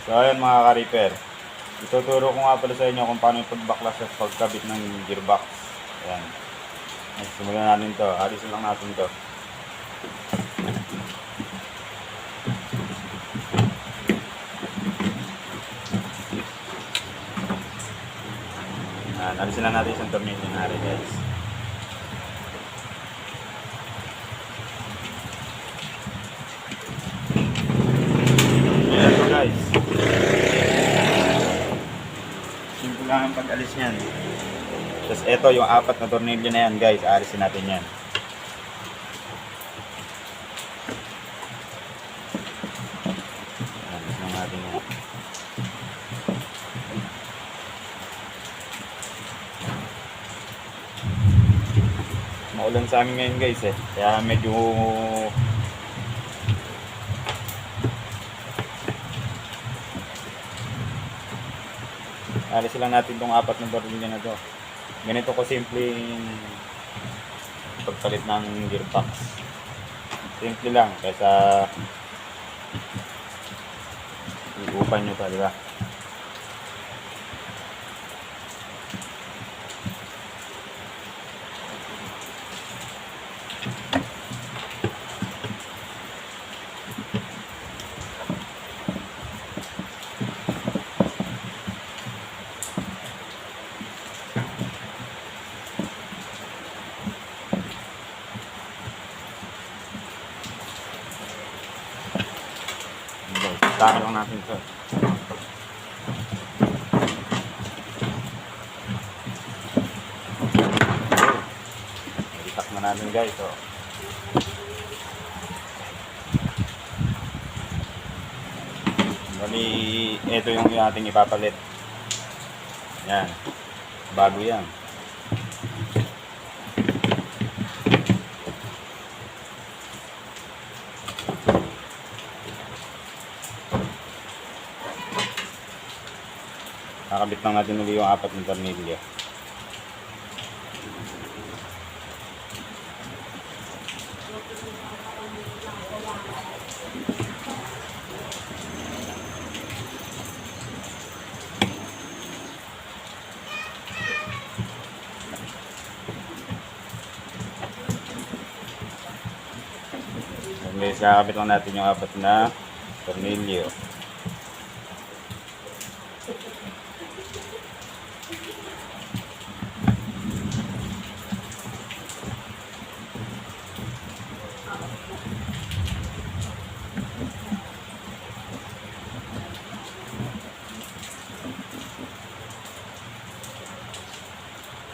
So ayun mga ka-repair, ituturo ko nga pala sa inyo kung paano yung pagbaklas at pagkabit ng gearbox. Ayan. Simulan natin to. Alisin lang natin to. Ayan. Alisin lang natin isang tornilyo na rin, guys. Ayan to, guys. Simple lang ang pag-alis niyan. Tapos ito yung apat na tornilyo na yan, guys. Alisin natin yan. Alisin natin yan. Maulan sa amin ngayon, guys, eh. Kaya medyo alisin lang natin itong apat na tornilyo na to. Ganito ko simpleng pagpalit ng gearbox. Simple lang kaysa iupan nyo pa, di ba? Tahan lang natin ito. Itak na natin, guys. So, bali, ito yung ating ipapalit. Yan. Bago yan. Nakabit lang natin ulit yung apat ng tornilyo. Guys, kakabit lang natin yung apat na tornilyo.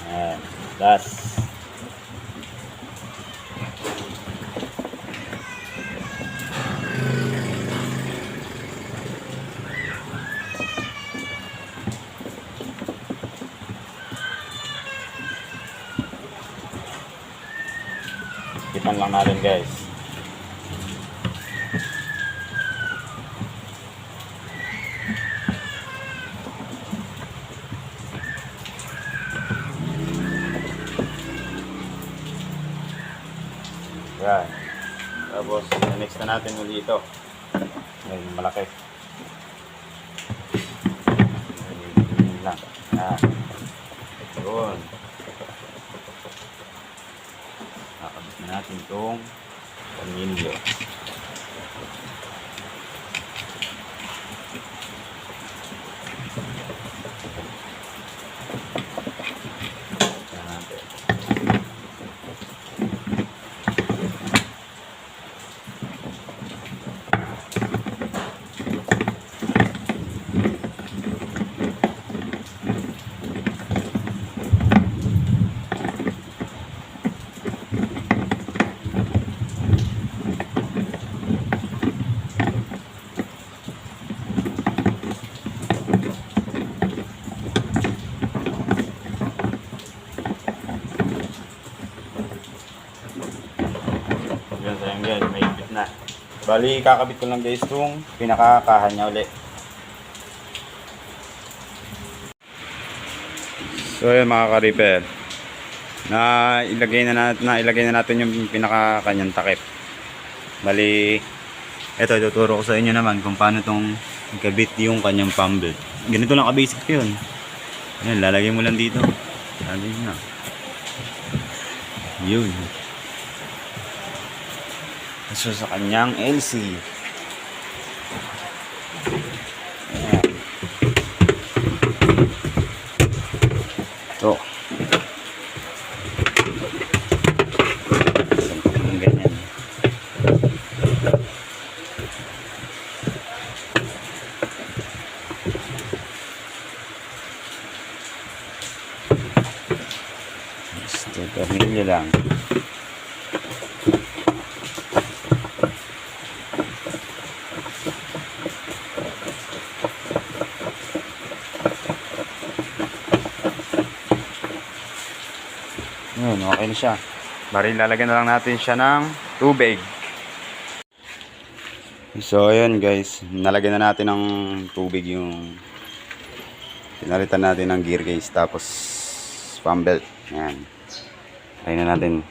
Ayan, last. Ipan lang natin, guys. Yan. Tapos, next na natin muli ito. May malaki. Yan lang. Yan. Yun. Nakabit na natin itong tornilyo. Ayan guys, may ipit na. Bali, kakabit ko lang guys itong pinakakahan niya ulit. So ayan mga ka-repair, ilagay na natin yung pinakakanyang takip. Bali, ito ituturo ko sa inyo naman kung paano itong ikabit yung kanyang pump belt. Ganito lang ka-basic yun. Ayan, lalagay mo lang dito. Lalagay mo na. Yun. So sa kanyang LC. Ayan. Ito. Ang ganyan. Basta tornilyo lang. Yun, okay na siya. Bari, lalagyan na lang natin siya ng tubig. So, ayun guys. Nalagyan na natin ng tubig yung pinalitan natin ng gear case. Tapos, pump belt. Ayan. Try na natin.